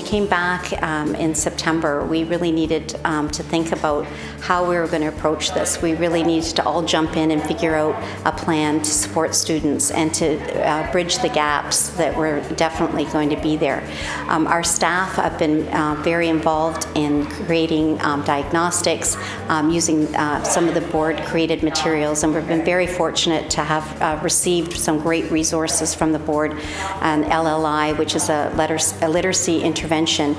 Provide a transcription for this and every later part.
came back in September, we really needed to think about how we were going to approach this. We really needed to all jump in and figure out a plan to support students and to bridge the gaps that were definitely going to be there. Our staff have been very involved in creating diagnostics, using some of the board-created materials, and we've been very fortunate to have received some great resources from the board, and LLI, which is a literacy intervention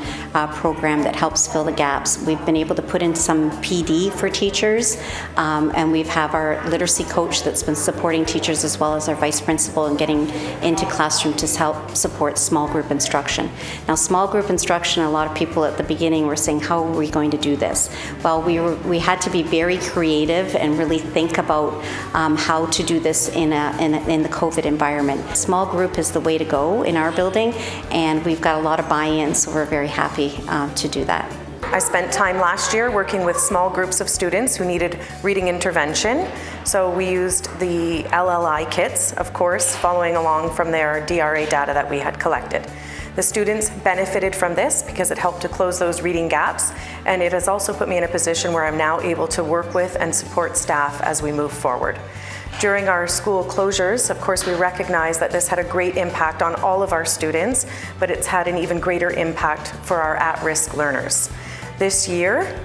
program that helps fill the gaps. We've been able to put in some PD for teachers, and we have our literacy coach that's been supporting teachers, as well as our vice principal, and getting into classroom to help support small group instruction. Now, small group instruction, a lot of people at the beginning were saying, how are we going to do this? Well, we had to be very creative and really think about how to do this in the COVID environment. Small group is the way to go in our building, and we've got a lot of buy-in, so we're very happy to do that. I spent time last year working with small groups of students who needed reading intervention. So we used the LLI kits, of course, following along from their DRA data that we had collected. The students benefited from this because it helped to close those reading gaps, and it has also put me in a position where I'm now able to work with and support staff as we move forward. During our school closures, of course, we recognize that this had a great impact on all of our students, but it's had an even greater impact for our at-risk learners. This year,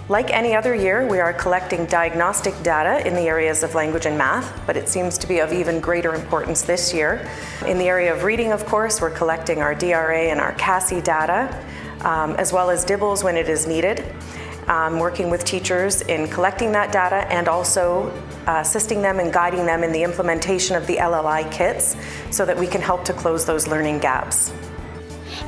like any other year, we are collecting diagnostic data in the areas of language and math, but it seems to be of even greater importance this year. In the area of reading, of course, we're collecting our DRA and our CASI data, as well as DIBELS when it is needed. Working with teachers in collecting that data and also assisting them and guiding them in the implementation of the LLI kits so that we can help to close those learning gaps.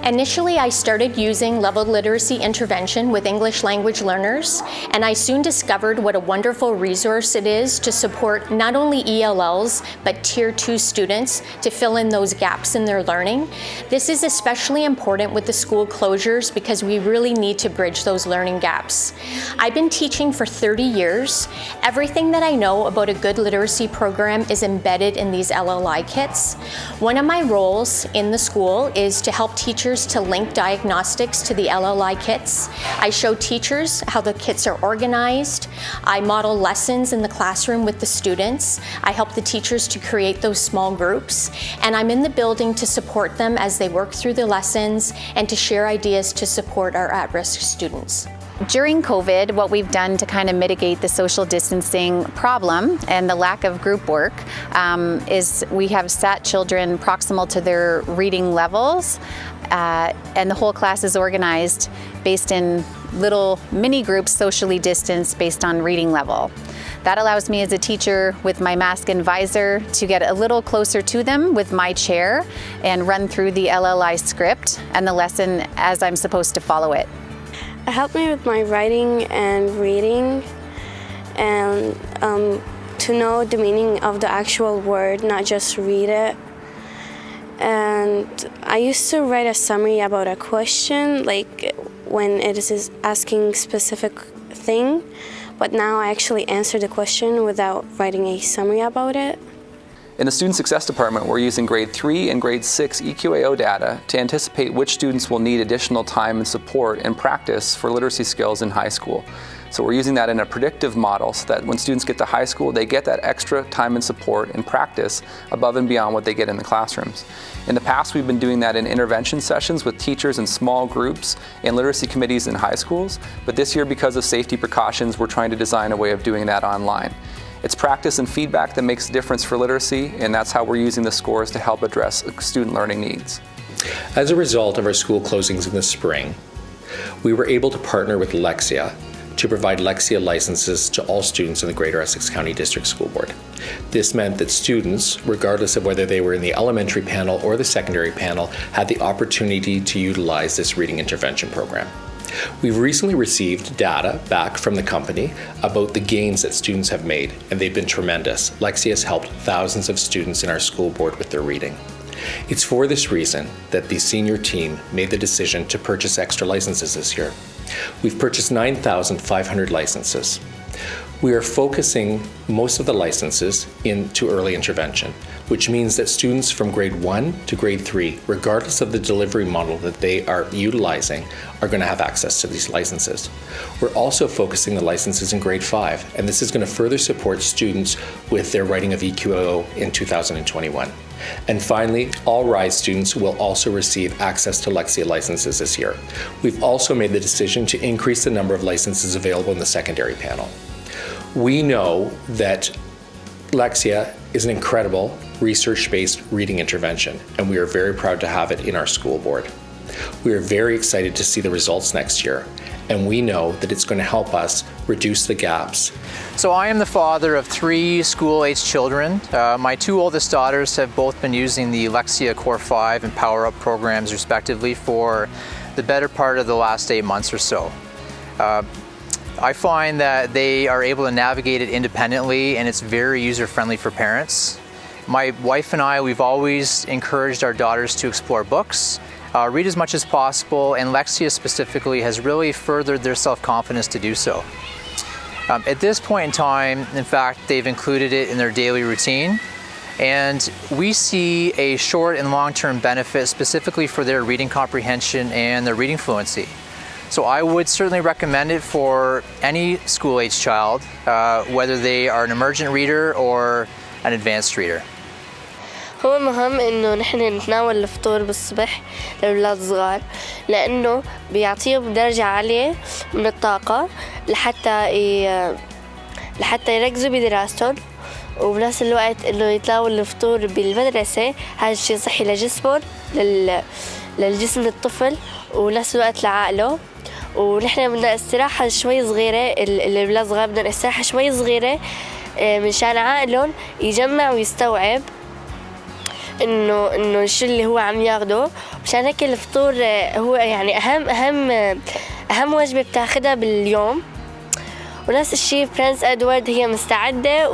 Initially, I started using level literacy intervention with English language learners, and I soon discovered what a wonderful resource it is to support not only ELLs, but Tier 2 students to fill in those gaps in their learning. This is especially important with the school closures because we really need to bridge those learning gaps. I've been teaching for 30 years. Everything that I know about a good literacy program is embedded in these LLI kits. One of my roles in the school is to help teachers to link diagnostics to the LLI kits. I show teachers how the kits are organized. I model lessons in the classroom with the students. I help the teachers to create those small groups, and I'm in the building to support them as they work through the lessons and to share ideas to support our at-risk students. During COVID, what we've done to kind of mitigate the social distancing problem and the lack of group work is we have sat children proximal to their reading levels, and the whole class is organized based in little mini groups, socially distanced based on reading level. That allows me as a teacher with my mask and visor to get a little closer to them with my chair and run through the LLI script and the lesson as I'm supposed to follow it. It helped me with my writing and reading, and to know the meaning of the actual word, not just read it. And I used to write a summary about a question, like when it is asking specific thing, but now I actually answer the question without writing a summary about it. In the Student Success Department, we're using grade 3 and grade 6 EQAO data to anticipate which students will need additional time and support and practice for literacy skills in high school. So we're using that in a predictive model so that when students get to high school, they get that extra time and support and practice above and beyond what they get in the classrooms. In the past, we've been doing that in intervention sessions with teachers in small groups and literacy committees in high schools, but this year, because of safety precautions, we're trying to design a way of doing that online. It's practice and feedback that makes a difference for literacy, and that's how we're using the scores to help address student learning needs. As a result of our school closings in the spring, we were able to partner with Lexia to provide Lexia licenses to all students in the Greater Essex County District School Board. This meant that students, regardless of whether they were in the elementary panel or the secondary panel, had the opportunity to utilize this reading intervention program. We've recently received data back from the company about the gains that students have made, and they've been tremendous. Lexia has helped thousands of students in our school board with their reading. It's for this reason that the senior team made the decision to purchase extra licenses this year. We've purchased 9,500 licenses. We are focusing most of the licenses into early intervention, which means that students from grade 1 to grade 3, regardless of the delivery model that they are utilizing, are going to have access to these licenses. We're also focusing the licenses in grade 5, and this is going to further support students with their writing of EQAO in 2021. And finally, all RISE students will also receive access to Lexia licenses this year. We've also made the decision to increase the number of licenses available in the secondary panel. We know that Lexia is an incredible research-based reading intervention, and we are very proud to have it in our school board. We are very excited to see the results next year, and we know that it's going to help us reduce the gaps. So I am the father of 3 school-aged children. My 2 oldest daughters have both been using the Lexia Core 5 and Power Up programs respectively for the better part of the last 8 months or so. I find that they are able to navigate it independently, and it's very user-friendly for parents. My wife and I, we've always encouraged our daughters to explore books, read as much as possible, and Lexia specifically has really furthered their self-confidence to do so. At this point in time, in fact, they've included it in their daily routine, and we see a short and long-term benefit specifically for their reading comprehension and their reading fluency. So I would certainly recommend it for any school-age child, whether they are an emergent reader or an advanced reader. هو مهم إنه نحن نتناول الفطور بالصبح للأولاد الصغار لأنه بيعطيهم درجة عالية من الطاقة لحتى يركزوا بدراستهم، وبنفس الوقت إنه يتناول الفطور بالمدرسة. هذا الشيء صحي لجسمهم للجسم الطفل ونفس الوقت لعقله. ونحن بدنا استراحة شوي صغيرة، الأولاد الصغار بدنا استراحة شوي صغيرة منشان عقلهم يجمع ويستوعب إنه شو اللي هو عم ياخده. مشان هيك الفطور هو يعني أهم وجبة بتاخدها باليوم. ونفس الشيء برنس إدوارد، هي مستعدة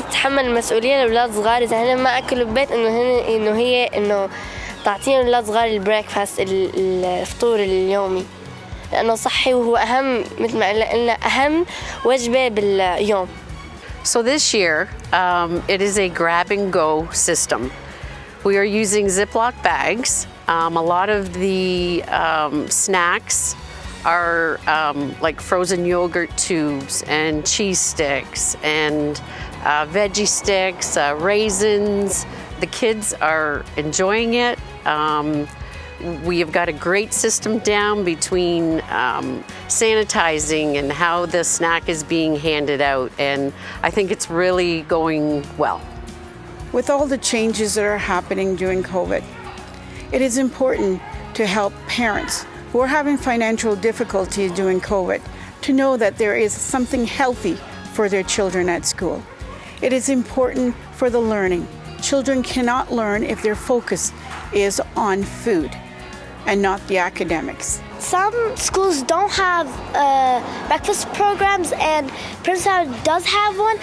تتحمل المسؤولية لأولاد صغار إذا هن ما أكلوا ببيت إنه تعطيهم الأولاد صغار البريكفاست، الفطور اليومي، لأنه صحي وهو أهم مثل ما قلنا أهم وجبة باليوم. So this year, it is a grab-and-go system. We are using Ziploc bags. A lot of the snacks are like frozen yogurt tubes and cheese sticks and veggie sticks, raisins. The kids are enjoying it. We have got a great system down between sanitizing and how the snack is being handed out, and I think it's really going well. With all the changes that are happening during COVID, it is important to help parents who are having financial difficulties during COVID to know that there is something healthy for their children at school. It is important for the learning. Children cannot learn if their focus is on food and not the academics. Some schools don't have breakfast programs, and Prince Edward does have one,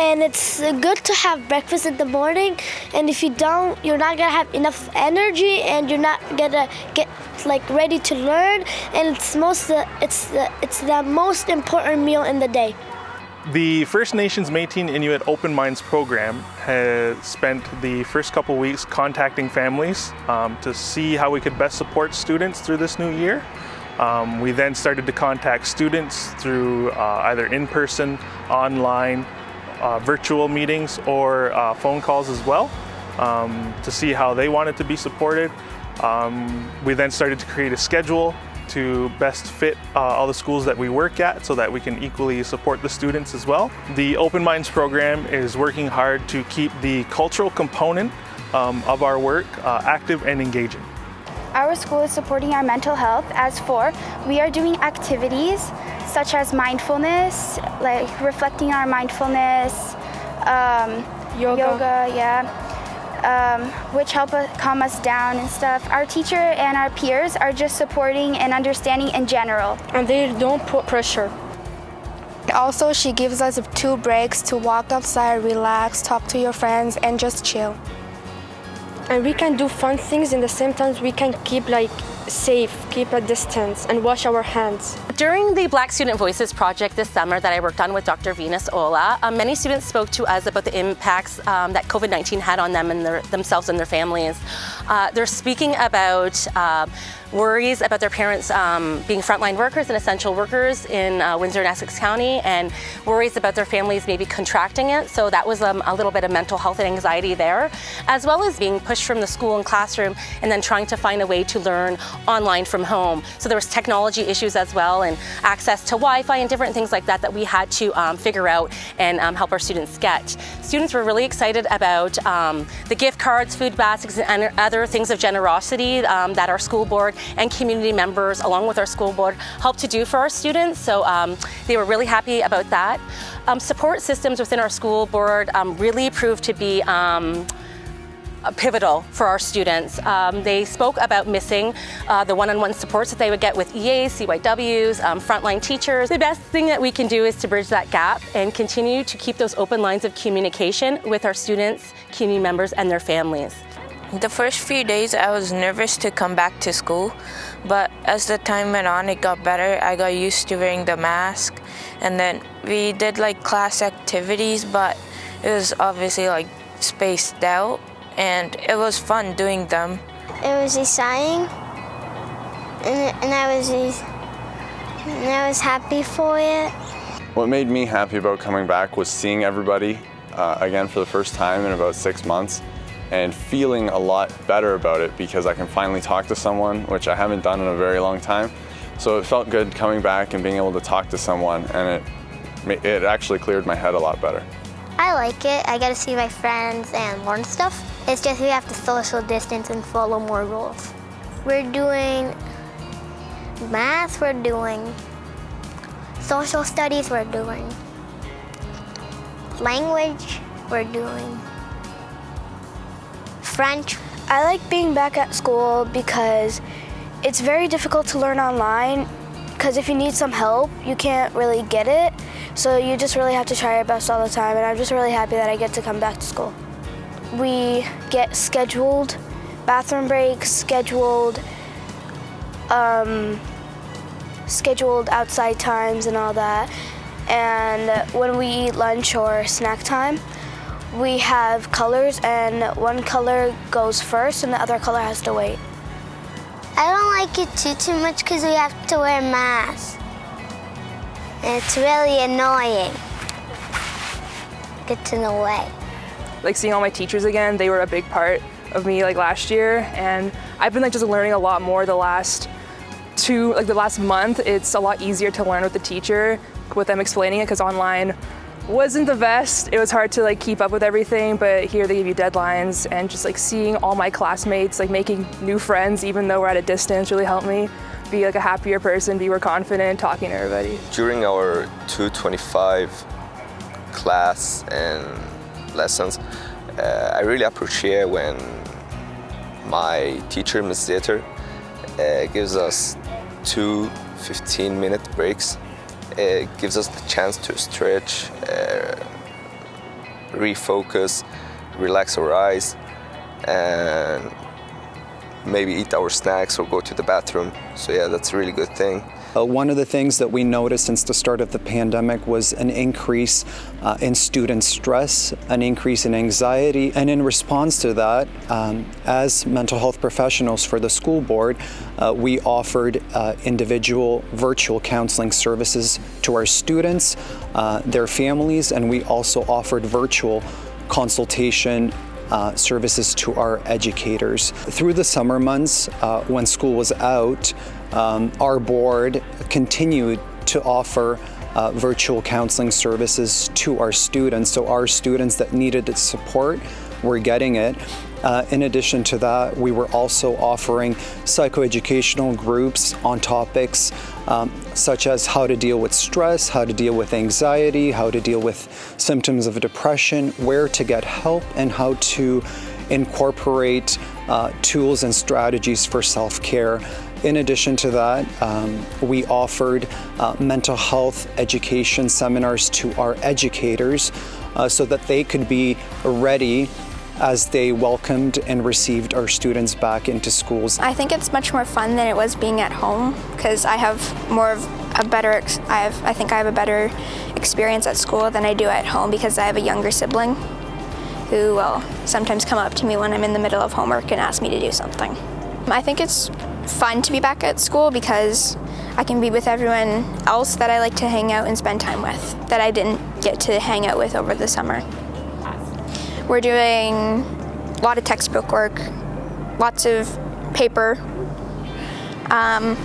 and it's good to have breakfast in the morning. And if you don't, you're not gonna have enough energy, and you're not gonna get ready to learn. And it's the most important meal in the day. The First Nations Métis Inuit Open Minds program has spent the first couple weeks contacting families to see how we could best support students through this new year. We then started to contact students through either in-person, online, virtual meetings, or phone calls as well to see how they wanted to be supported. We then started to create a schedule to best fit all the schools that we work at so that we can equally support the students as well. The Open Minds program is working hard to keep the cultural component of our work active and engaging. Our school is supporting our mental health. As for, we are doing activities such as mindfulness, like reflecting our mindfulness, yoga, which help us calm us down and stuff. Our teacher and our peers are just supporting and understanding in general. And they don't put pressure. Also, she gives us 2 breaks to walk outside, relax, talk to your friends, and just chill. And we can do fun things, and at the same time we can keep safe. keep a distance and wash our hands. During the Black Student Voices project this summer that I worked on with Dr. Venus Ola, many students spoke to us about the impacts that COVID-19 had on them and themselves and their families. They're speaking about worries about their parents being frontline workers and essential workers in Windsor and Essex County, and worries about their families maybe contracting it. So that was a little bit of mental health and anxiety there, as well as being pushed from the school and classroom and then trying to find a way to learn online from home. So there was technology issues as well, and access to Wi-Fi and different things like that that we had to figure out and help our students get. Students were really excited about the gift cards, food baskets, and other things of generosity that our school board and community members, along with our school board, helped to do for our students. So they were really happy about that. Support systems within our school board really proved to be pivotal for our students. They spoke about missing the one-on-one supports that they would get with EAs, CYWs, frontline teachers. The best thing that we can do is to bridge that gap and continue to keep those open lines of communication with our students, community members, and their families. The first few days I was nervous to come back to school, but as the time went on it got better. I got used to wearing the mask, and then we did like class activities, but it was obviously like spaced out, and it was fun doing them. It was exciting, and I was happy for it. What made me happy about coming back was seeing everybody again for the first time in about 6 months, and feeling a lot better about it because I can finally talk to someone, which I haven't done in a very long time. So it felt good coming back and being able to talk to someone, and it actually cleared my head a lot better. I like it. I get to see my friends and learn stuff. It's just we have to social distance and follow more rules. We're doing math, we're doing social studies, we're doing language, we're doing French. I like being back at school because it's very difficult to learn online, because if you need some help, you can't really get it. So you just really have to try your best all the time, and I'm just really happy that I get to come back to school. We get scheduled bathroom breaks, scheduled outside times and all that. And when we eat lunch or snack time, we have colors, and one color goes first and the other color has to wait. I don't like it too much because we have to wear masks. And it's really annoying. Gets in the way. Like seeing all my teachers again, they were a big part of me like last year, and I've been like just learning a lot more the last month. It's a lot easier to learn with the teacher, with them explaining it, because online wasn't the best. It was hard to like keep up with everything, but here they give you deadlines, and just like seeing all my classmates like making new friends even though we're at a distance really helped me be like a happier person, be more confident talking to everybody. During our 225 class and lessons, I really appreciate when my teacher, Ms. Zeter, gives us 2 15-minute breaks. It gives us the chance to stretch, refocus, relax our eyes, and maybe eat our snacks or go to the bathroom. So yeah, that's a really good thing. One of the things that we noticed since the start of the pandemic was an increase in student stress, an increase in anxiety, and in response to that, as mental health professionals for the school board, we offered individual virtual counseling services to our students, their families, and we also offered virtual consultation services to our educators. Through the summer months, when school was out, our board continued to offer virtual counseling services to our students. So our students that needed support were getting it. In addition to that, we were also offering psychoeducational groups on topics such as how to deal with stress, how to deal with anxiety, how to deal with symptoms of depression, where to get help, and how to incorporate tools and strategies for self-care. In addition to that, we offered mental health education seminars to our educators so that they could be ready as they welcomed and received our students back into schools. I think it's much more fun than it was being at home because I have more of a better, I think I have a better experience at school than I do at home because I have a younger sibling who will sometimes come up to me when I'm in the middle of homework and ask me to do something. I think it's fun to be back at school because I can be with everyone else that I like to hang out and spend time with that I didn't get to hang out with over the summer. We're doing a lot of textbook work, lots of paper, and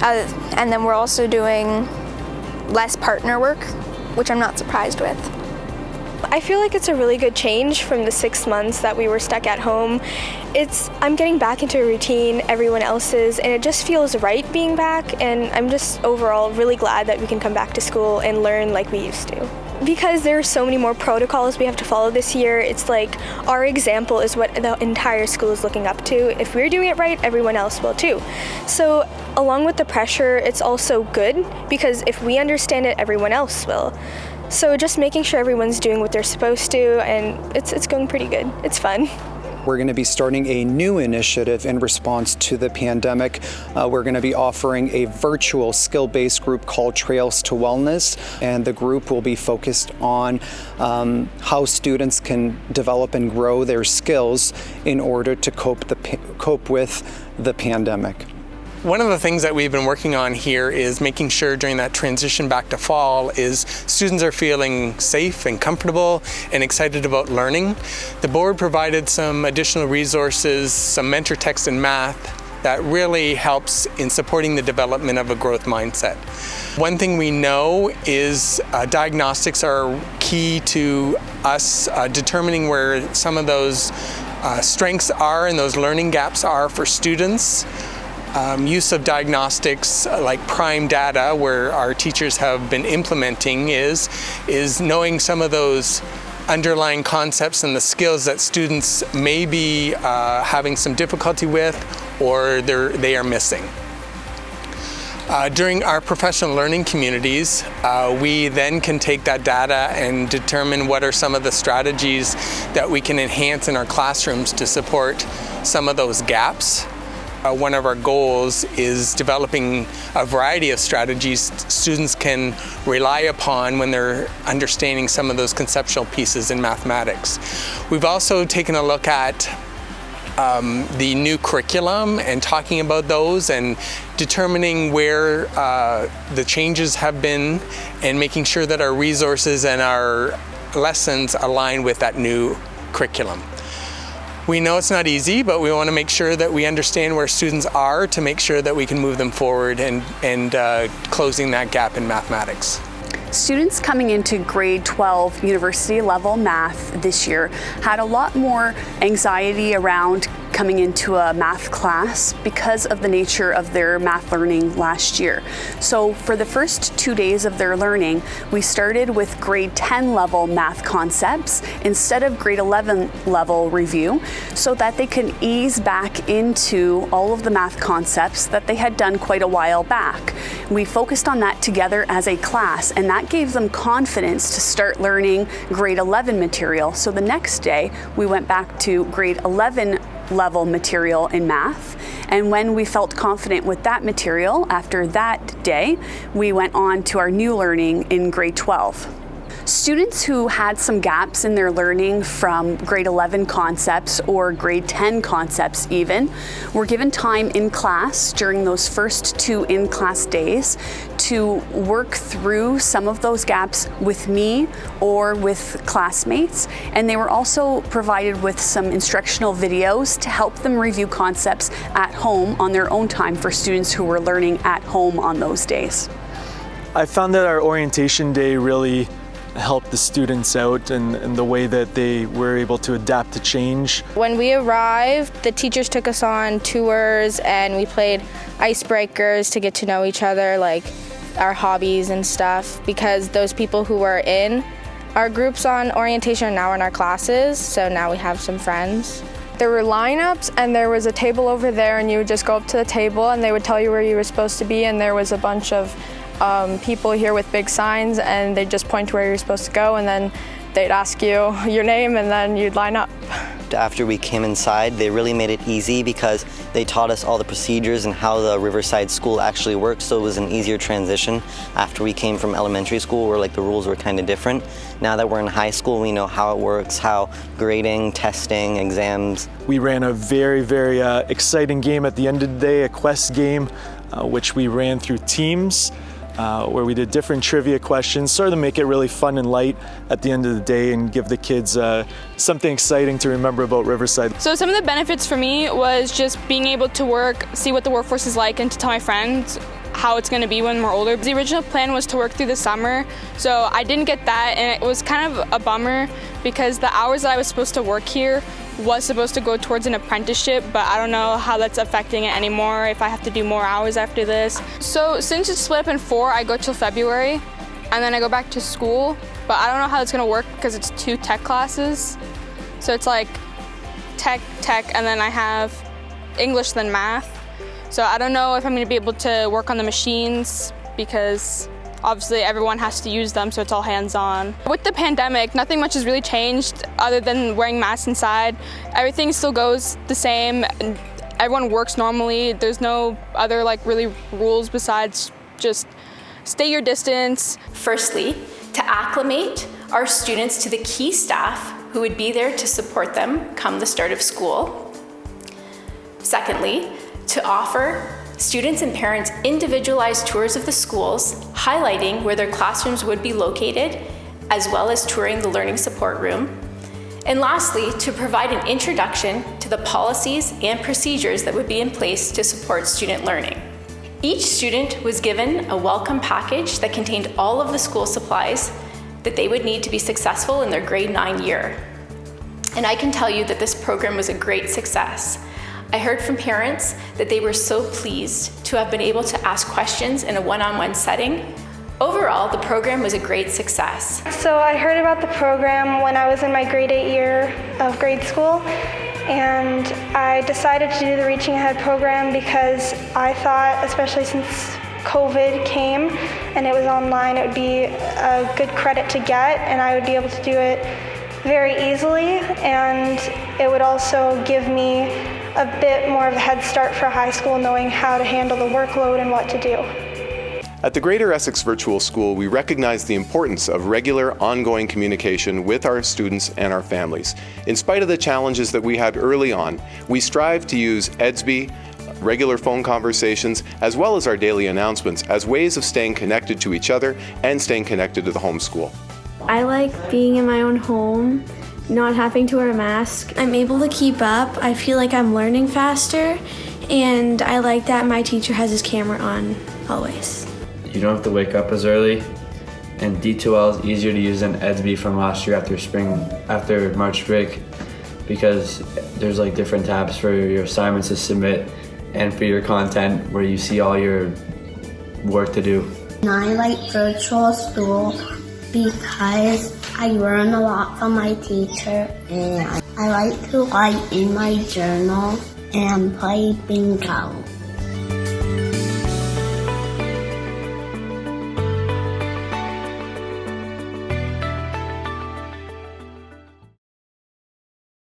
then we're also doing less partner work, which I'm not surprised with. I feel like it's a really good change from the 6 months that we were stuck at home. I'm getting back into a routine everyone else is, and it just feels right being back, and I'm just overall really glad that we can come back to school and learn like we used to. Because there are so many more protocols we have to follow this year, it's like our example is what the entire school is looking up to. If we're doing it right, everyone else will too. So along with the pressure, it's also good because if we understand it, everyone else will. So just making sure everyone's doing what they're supposed to, and it's going pretty good. It's fun. We're going to be starting a new initiative in response to the pandemic. We're going to be offering a virtual skill-based group called Trails to Wellness, and the group will be focused on how students can develop and grow their skills in order to cope with the pandemic. One of the things that we've been working on here is making sure during that transition back to fall is students are feeling safe and comfortable and excited about learning. The board provided some additional resources, some mentor text in math that really helps in supporting the development of a growth mindset. One thing we know is diagnostics are key to us determining where some of those strengths are and those learning gaps are for students. Use of diagnostics like prime data, where our teachers have been implementing, is knowing some of those underlying concepts and the skills that students may be having some difficulty with or they are missing. During our professional learning communities, we then can take that data and determine what are some of the strategies that we can enhance in our classrooms to support some of those gaps. One of our goals is developing a variety of strategies students can rely upon when they're understanding some of those conceptual pieces in mathematics. We've also taken a look at the new curriculum and talking about those and determining where the changes have been and making sure that our resources and our lessons align with that new curriculum. We know it's not easy, but we want to make sure that we understand where students are to make sure that we can move them forward and closing that gap in mathematics. Students coming into grade 12 university level math this year had a lot more anxiety around coming into a math class because of the nature of their math learning last year. So for the first 2 days of their learning, we started with grade 10 level math concepts instead of grade 11 level review so that they can ease back into all of the math concepts that they had done quite a while back. We focused on that together as a class, and that gave them confidence to start learning grade 11 material. So the next day, we went back to grade 11 level material in math, and when we felt confident with that material after that day, we went on to our new learning in grade 12. Students who had some gaps in their learning from grade 11 concepts or grade 10 concepts even were given time in class during those first 2 in-class days to work through some of those gaps with me or with classmates, and they were also provided with some instructional videos to help them review concepts at home on their own time for students who were learning at home on those days. I found that our orientation day really helped the students out and the way that they were able to adapt to change. When we arrived, the teachers took us on tours and we played icebreakers to get to know each other, like our hobbies and stuff, because those people who were in our groups on orientation are now in our classes, so now we have some friends. There were lineups and there was a table over there, and you would just go up to the table and they would tell you where you were supposed to be, and there was a bunch of people here with big signs and they just point to where you're supposed to go, and then they'd ask you your name and then you'd line up. After we came inside, they really made it easy because they taught us all the procedures and how the Riverside School actually works, so it was an easier transition after we came from elementary school where like the rules were kind of different. Now that we're in high school, we know how it works, how grading, testing, exams. We ran a very, very exciting game at the end of the day, a quest game, which we ran through teams. Where we did different trivia questions, sort of make it really fun and light at the end of the day and give the kids something exciting to remember about Riverside. So some of the benefits for me was just being able to work, see what the workforce is like, and to tell my friends how it's going to be when we're older. The original plan was to work through the summer, so I didn't get that, and it was kind of a bummer because the hours that I was supposed to work here was supposed to go towards an apprenticeship, but I don't know how that's affecting it anymore, if I have to do more hours after this. So since it's split up in 4, I go till February, and then I go back to school, but I don't know how it's gonna work because it's 2 tech classes. So it's like tech, and then I have English, then math. So I don't know if I'm gonna be able to work on the machines because obviously everyone has to use them, so it's all hands-on. With the pandemic, nothing much has really changed other than wearing masks inside. Everything still goes the same. Everyone works normally. There's no other really rules besides just stay your distance. Firstly, to acclimate our students to the key staff who would be there to support them come the start of school. Secondly, to offer students and parents individualized tours of the schools, highlighting where their classrooms would be located, as well as touring the learning support room. And lastly, to provide an introduction to the policies and procedures that would be in place to support student learning. Each student was given a welcome package that contained all of the school supplies that they would need to be successful in their grade 9 year. And I can tell you that this program was a great success. I heard from parents that they were so pleased to have been able to ask questions in a one-on-one setting. Overall, the program was a great success. So I heard about the program when I was in my grade 8 year of grade school, and I decided to do the Reaching Ahead program because I thought, especially since COVID came and it was online, it would be a good credit to get and I would be able to do it very easily, and it would also give me a bit more of a head start for high school, knowing how to handle the workload and what to do. At the Greater Essex Virtual School, we recognize the importance of regular, ongoing communication with our students and our families. In spite of the challenges that we had early on, we strive to use GECDSB, regular phone conversations, as well as our daily announcements as ways of staying connected to each other and staying connected to the homeschool. I like being in my own home, not having to wear a mask. I'm able to keep up. I feel like I'm learning faster, and I like that my teacher has his camera on always. You don't have to wake up as early, and D2L is easier to use than GECDSB from last year after March break, because there's different tabs for your assignments to submit and for your content where you see all your work to do. I like virtual school because I learn a lot from my teacher, and I like to write in my journal and play bingo.